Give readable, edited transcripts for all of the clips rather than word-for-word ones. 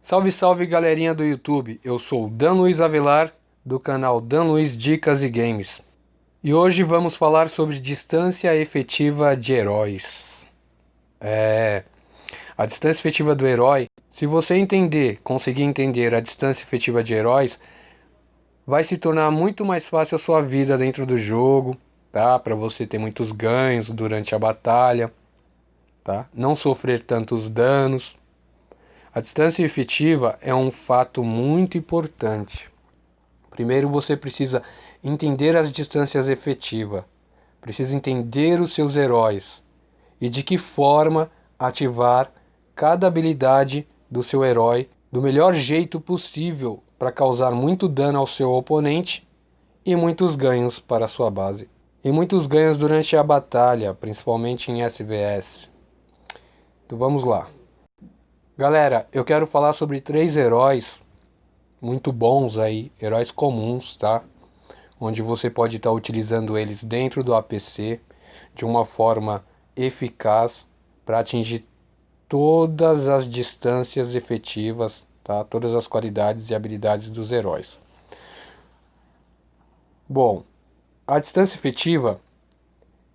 Salve, salve galerinha do YouTube, eu sou o Dan Luiz Avelar, do canal Dan Luiz Dicas e Games. E hoje vamos falar sobre distância efetiva de heróis. A distância efetiva do herói, se você conseguir entender a distância efetiva de heróis, vai se tornar muito mais fácil a sua vida dentro do jogo, tá? Para você ter muitos ganhos durante a batalha, tá? Não sofrer tantos danos. A distância efetiva é um fato muito importante. Primeiro você precisa entender as distâncias efetivas, precisa entender os seus heróis e de que forma ativar cada habilidade do seu herói do melhor jeito possível para causar muito dano ao seu oponente e muitos ganhos para a sua base. E muitos ganhos durante a batalha, principalmente em SVS. Então vamos lá. Galera, eu quero falar sobre 3 heróis muito bons aí, heróis comuns, tá? Onde você pode estar utilizando eles dentro do APC de uma forma eficaz para atingir todas as distâncias efetivas, tá? Todas as qualidades e habilidades dos heróis. Bom, a distância efetiva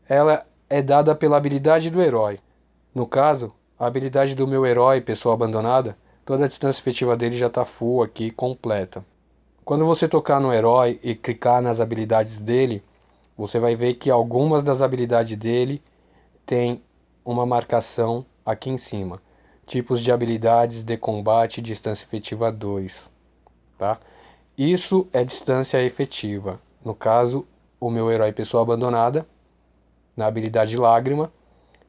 ela é dada pela habilidade do herói. No caso, a habilidade do meu herói, pessoa abandonada, toda a distância efetiva dele já está full aqui, completa. Quando você tocar no herói e clicar nas habilidades dele, você vai ver que algumas das habilidades dele tem uma marcação aqui em cima. Tipos de habilidades de combate, distância efetiva 2. Tá? Isso é distância efetiva. No caso, o meu herói pessoa abandonada, na habilidade lágrima,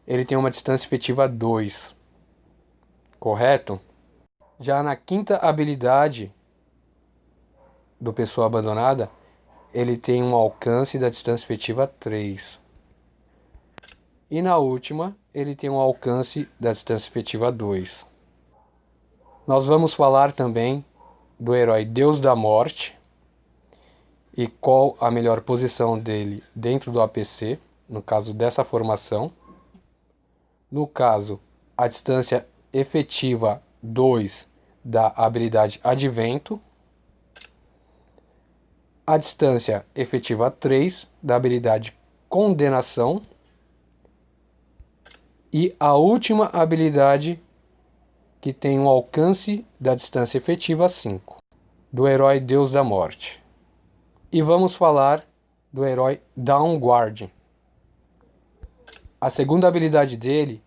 ele tem uma distância efetiva 2. Correto? Já na quinta habilidade do pessoa abandonada, ele tem um alcance da distância efetiva 3. E na última, ele tem um alcance da distância efetiva 2. Nós vamos falar também do herói Deus da Morte e qual a melhor posição dele dentro do APC, no caso dessa formação. No caso, a distância efetiva 2 da habilidade Advento, a distância efetiva 3 da habilidade Condenação e a última habilidade que tem um alcance da distância efetiva 5, do herói Deus da Morte. E vamos falar do herói Downguard. A segunda habilidade dele,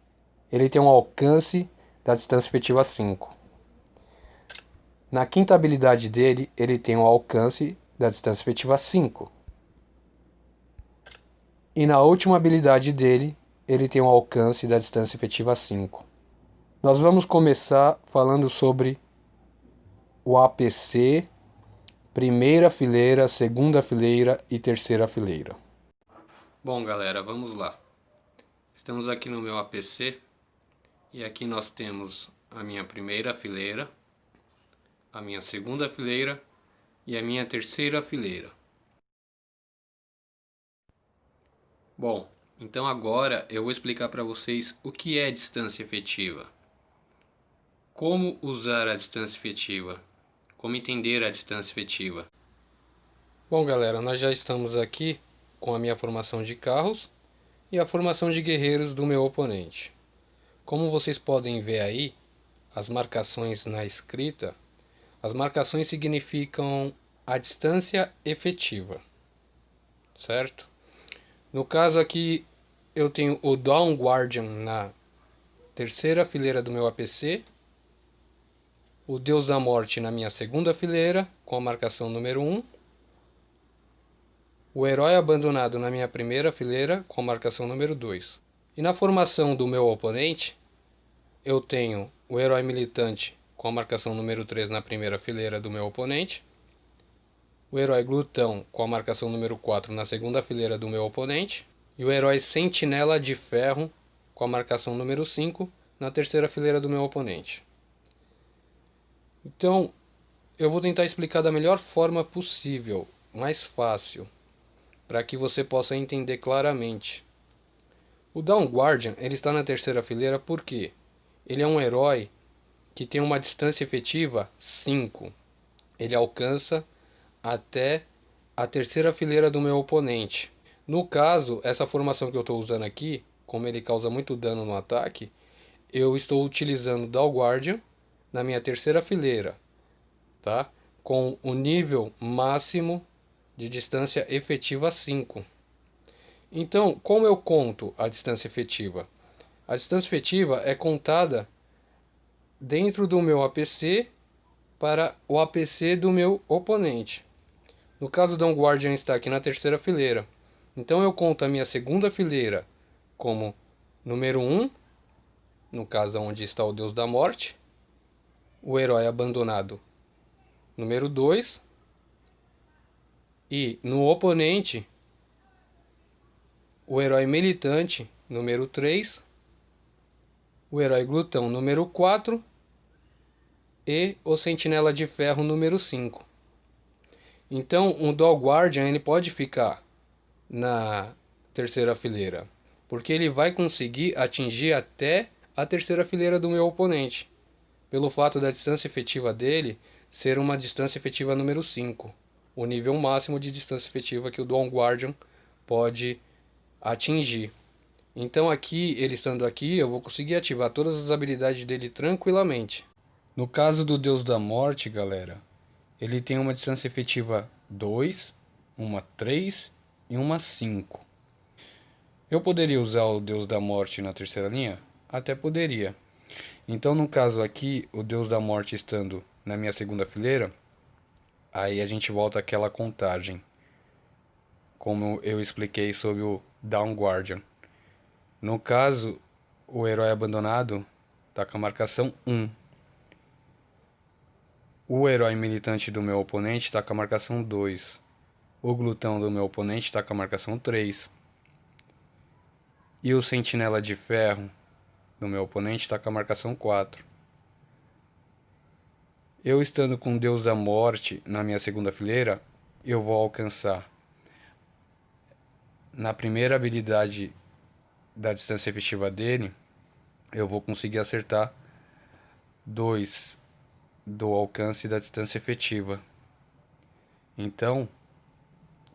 ele tem um alcance da distância efetiva 5. Na quinta habilidade dele, ele tem um alcance da distância efetiva 5. E na última habilidade dele, ele tem um alcance da distância efetiva 5. Nós vamos começar falando sobre o APC, primeira fileira, segunda fileira e terceira fileira. Bom, galera, vamos lá. Estamos aqui no meu APC e aqui nós temos a minha primeira fileira, a minha segunda fileira e a minha terceira fileira. Bom, então agora eu vou explicar para vocês o que é distância efetiva. Como usar a distância efetiva? Como entender a distância efetiva? Bom, galera, nós já estamos aqui com a minha formação de carros e a formação de guerreiros do meu oponente. Como vocês podem ver aí, as marcações na escrita, as marcações significam a distância efetiva, certo? No caso aqui, eu tenho o Dawn Guardian na terceira fileira do meu APC, o Deus da Morte na minha segunda fileira, com a marcação número 1, o Herói Abandonado na minha primeira fileira, com a marcação número 2. E na formação do meu oponente, eu tenho o Herói Militante com a marcação número 3 na primeira fileira do meu oponente, o Herói Glutão com a marcação número 4 na segunda fileira do meu oponente, e o Herói Sentinela de Ferro com a marcação número 5 na terceira fileira do meu oponente. Então, eu vou tentar explicar da melhor forma possível, mais fácil, para que você possa entender claramente. O Dawn Guardian ele está na terceira fileira porque ele é um herói que tem uma distância efetiva 5. Ele alcança até a terceira fileira do meu oponente. No caso, essa formação que eu estou usando aqui, como ele causa muito dano no ataque, eu estou utilizando Down Guardian na minha terceira fileira, tá? Com o nível máximo de distância efetiva 5. Então, como eu conto a distância efetiva? A distância efetiva é contada dentro do meu APC para o APC do meu oponente. No caso, Down Guardian está aqui na terceira fileira. Então eu conto a minha segunda fileira como número 1, no caso onde está o Deus da Morte, o herói abandonado número 2, e no oponente o herói militante número 3, o herói glutão número 4 e o sentinela de ferro número 5. Então o Down Guardian ele pode ficar na terceira fileira, porque ele vai conseguir atingir até a terceira fileira do meu oponente, pelo fato da distância efetiva dele ser uma distância efetiva número 5, o nível máximo de distância efetiva que o Down Guardian pode atingir. Então aqui, ele estando aqui, eu vou conseguir ativar todas as habilidades dele tranquilamente. No caso do Deus da Morte, galera, ele tem uma distância efetiva 2, uma 3 e uma 5. Eu poderia usar o Deus da Morte na terceira linha? Até poderia. Então, no caso aqui, o Deus da Morte estando na minha segunda fileira, aí a gente volta àquela contagem, como eu expliquei sobre o Down Guardian. No caso, o herói abandonado está com a marcação 1. O herói militante do meu oponente está com a marcação 2. O glutão do meu oponente está com a marcação 3. E o sentinela de ferro do meu oponente está com a marcação 4. Eu estando com o Deus da Morte na minha segunda fileira, eu vou alcançar na primeira habilidade da distância efetiva dele, eu vou conseguir acertar 2 do alcance da distância efetiva. Então,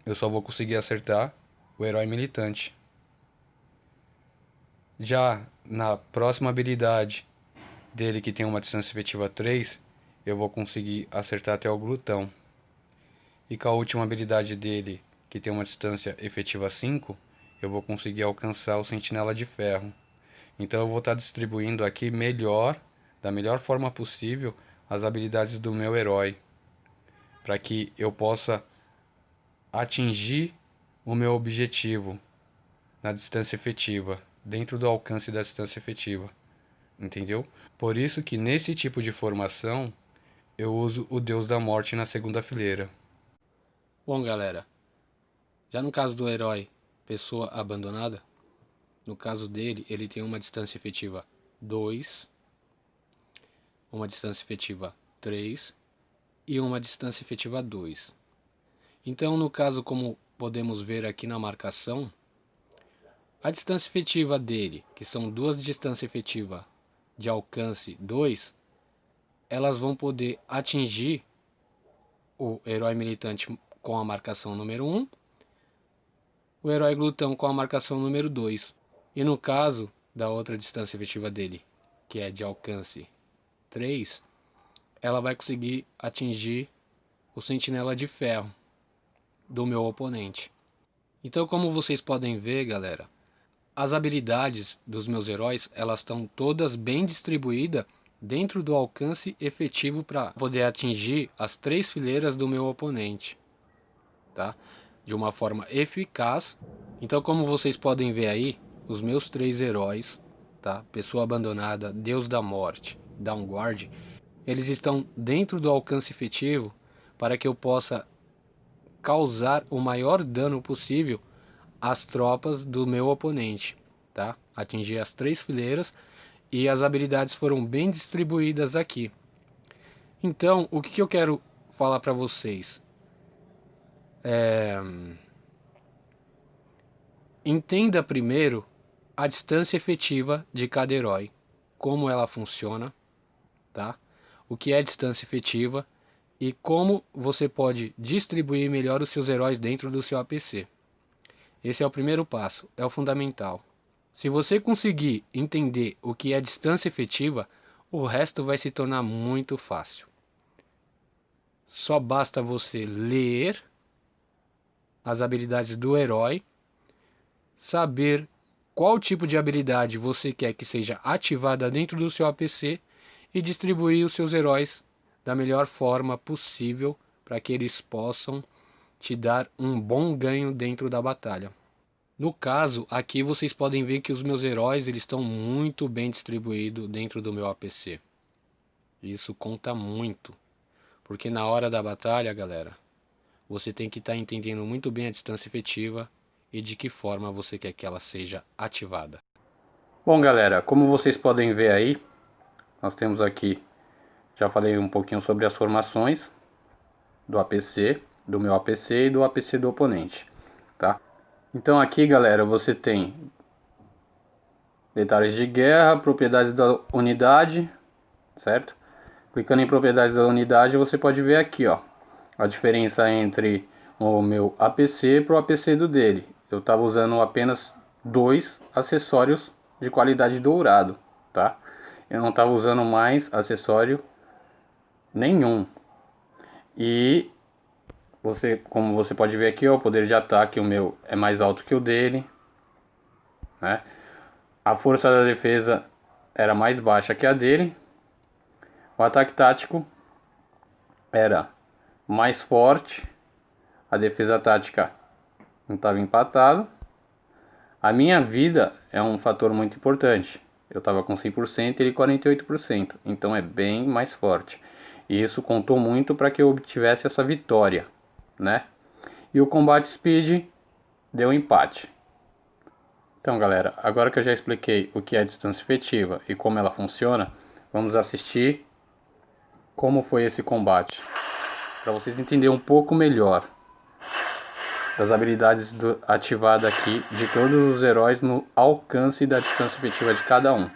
eu só vou conseguir acertar o herói militante. Já na próxima habilidade dele, que tem uma distância efetiva 3, eu vou conseguir acertar até o glutão. E com a última habilidade dele, que tem uma distância efetiva 5, eu vou conseguir alcançar o sentinela de ferro. Então eu vou estar distribuindo aqui melhor, da melhor forma possível, as habilidades do meu herói, para que eu possa atingir o meu objetivo na distância efetiva, dentro do alcance da distância efetiva, entendeu? Por isso que nesse tipo de formação eu uso o Deus da Morte na segunda fileira. Bom, galera, já no caso do herói pessoa abandonada, no caso dele, ele tem uma distância efetiva 2, uma distância efetiva 3 e uma distância efetiva 2. Então, no caso, como podemos ver aqui na marcação, a distância efetiva dele, que são duas distâncias efetivas de alcance 2, elas vão poder atingir o herói militante com a marcação número 1, o herói glutão com a marcação número 2. E no caso da outra distância efetiva dele, que é de alcance 3, ela vai conseguir atingir o sentinela de ferro do meu oponente. Então, como vocês podem ver, galera, as habilidades dos meus heróis, elas estão todas bem distribuídas dentro do alcance efetivo para poder atingir as 3 fileiras do meu oponente, tá? De uma forma eficaz. Então, como vocês podem ver aí, os meus 3 heróis, tá? Pessoa abandonada, Deus da Morte, Down Guard, eles estão dentro do alcance efetivo para que eu possa causar o maior dano possível às tropas do meu oponente, tá? Atingir as 3 fileiras e as habilidades foram bem distribuídas aqui. Então, o que eu quero falar para vocês? Entenda primeiro a distância efetiva de cada herói, como ela funciona, tá? O que é distância efetiva e como você pode distribuir melhor os seus heróis dentro do seu APC. Esse é o primeiro passo, é o fundamental. Se você conseguir entender o que é distância efetiva, o resto vai se tornar muito fácil. Só basta você ler as habilidades do herói, saber qual tipo de habilidade você quer que seja ativada dentro do seu APC e distribuir os seus heróis da melhor forma possível para que eles possam te dar um bom ganho dentro da batalha. No caso, aqui vocês podem ver que os meus heróis eles estão muito bem distribuídos dentro do meu APC. Isso conta muito, porque na hora da batalha, galera, você tem que estar entendendo muito bem a distância efetiva e de que forma você quer que ela seja ativada. Bom, galera, como vocês podem ver aí, nós temos aqui, já falei um pouquinho sobre as formações do APC, do meu APC e do APC do oponente, tá? Então aqui, galera, você tem detalhes de guerra, propriedades da unidade, certo? Clicando em propriedades da unidade, você pode ver aqui, ó, a diferença entre o meu APC para o APC do dele. Eu estava usando apenas 2 acessórios de qualidade dourado, tá? Eu não estava usando mais acessório nenhum. E você, como você pode ver aqui, ó, o poder de ataque o meu é mais alto que o dele, né? A força da defesa era mais baixa que a dele. O ataque tático era mais forte. A defesa tática não estava empatado. A minha vida é um fator muito importante. Eu estava com 100% e ele 48%. Então é bem mais forte. E isso contou muito para que eu obtivesse essa vitória, né? E o combate speed deu empate. Então, galera, agora que eu já expliquei o que é distância efetiva e como ela funciona, vamos assistir como foi esse combate, para vocês entenderem um pouco melhor das habilidades ativadas aqui de todos os heróis no alcance da distância efetiva de cada um.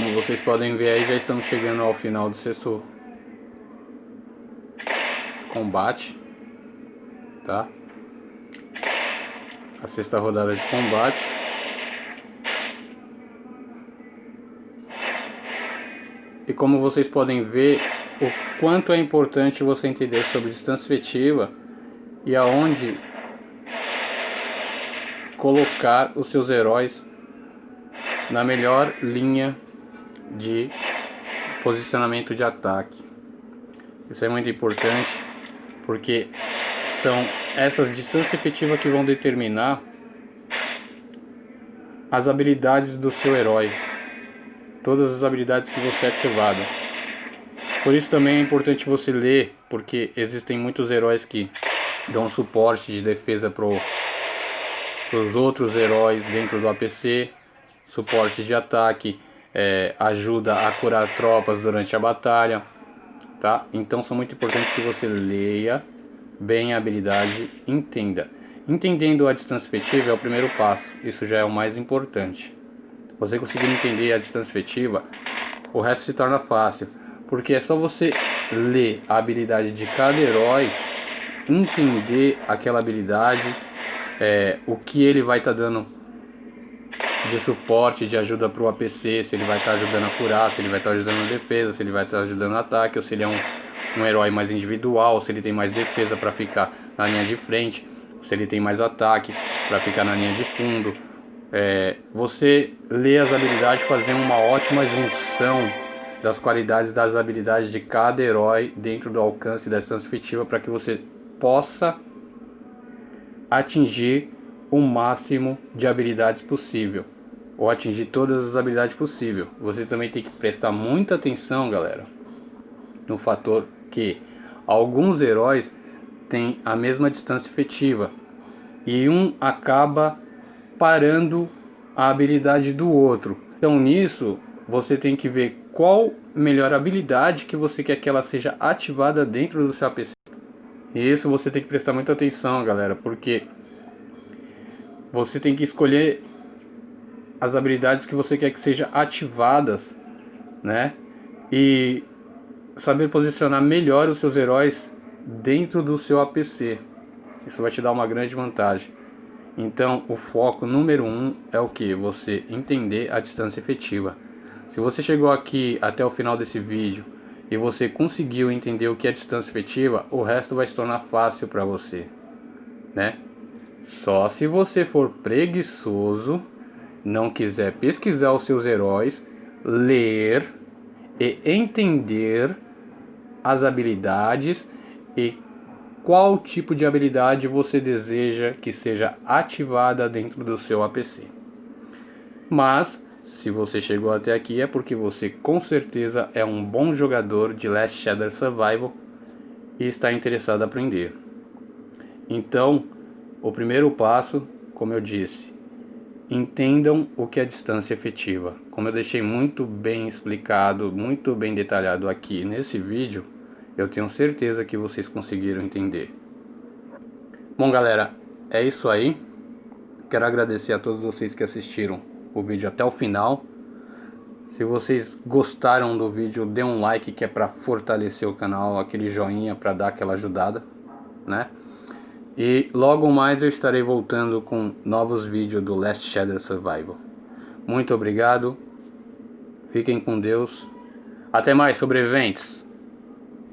Como vocês podem ver aí, já estamos chegando ao final do sexto combate, tá? A sexta rodada de combate. E como vocês podem ver, o quanto é importante você entender sobre distância efetiva e aonde colocar os seus heróis na melhor linha de posicionamento de ataque. Isso é muito importante porque são essas distâncias efetivas que vão determinar as habilidades do seu herói, todas as habilidades que você ativado. Por isso também é importante você ler, porque existem muitos heróis que dão suporte de defesa para os outros heróis dentro do APC, suporte de ataque, ajuda a curar tropas durante a batalha, tá? Então são muito importantes que você leia bem a habilidade, entenda. Entendendo a distância efetiva é o primeiro passo, isso já é o mais importante. Você conseguir entender a distância efetiva, o resto se torna fácil, porque é só você ler a habilidade de cada herói, entender aquela habilidade, o que ele vai estar dando de suporte, de ajuda para o APC, se ele vai estar ajudando a curar, se ele vai estar ajudando a defesa, se ele vai estar ajudando no ataque, ou se ele é um herói mais individual, se ele tem mais defesa para ficar na linha de frente, se ele tem mais ataque para ficar na linha de fundo. Você lê as habilidades, fazer uma ótima junção das qualidades das habilidades de cada herói dentro do alcance da distância efetiva, para que você possa atingir o máximo de habilidades possível, ou atingir todas as habilidades possíveis. Você também tem que prestar muita atenção, galera, no fator que alguns heróis têm a mesma distância efetiva e um acaba parando a habilidade do outro. Então nisso você tem que ver qual melhor habilidade que você quer que ela seja ativada dentro do seu APC. E isso você tem que prestar muita atenção, galera, porque você tem que escolher as habilidades que você quer que sejam ativadas, né? E saber posicionar melhor os seus heróis dentro do seu APC. Isso vai te dar uma grande vantagem. Então o foco número 1 é o que? Você entender a distância efetiva. Se você chegou aqui até o final desse vídeo e você conseguiu entender o que é distância efetiva, o resto vai se tornar fácil para você, né? Só se você for preguiçoso, não quiser pesquisar os seus heróis, ler e entender as habilidades e qual tipo de habilidade você deseja que seja ativada dentro do seu APC. Mas se você chegou até aqui é porque você com certeza é um bom jogador de Last Shadow Survival e está interessado em aprender. Então, o primeiro passo, como eu disse, entendam o que é distância efetiva. Como eu deixei muito bem explicado, muito bem detalhado aqui nesse vídeo, eu tenho certeza que vocês conseguiram entender. Bom, galera, é isso aí. Quero agradecer a todos vocês que assistiram o vídeo até o final. Se vocês gostaram do vídeo, dê um like, que é para fortalecer o canal, aquele joinha para dar aquela ajudada, né? E logo mais eu estarei voltando com novos vídeos do Last Shadow Survival. Muito obrigado. Fiquem com Deus. Até mais, sobreviventes.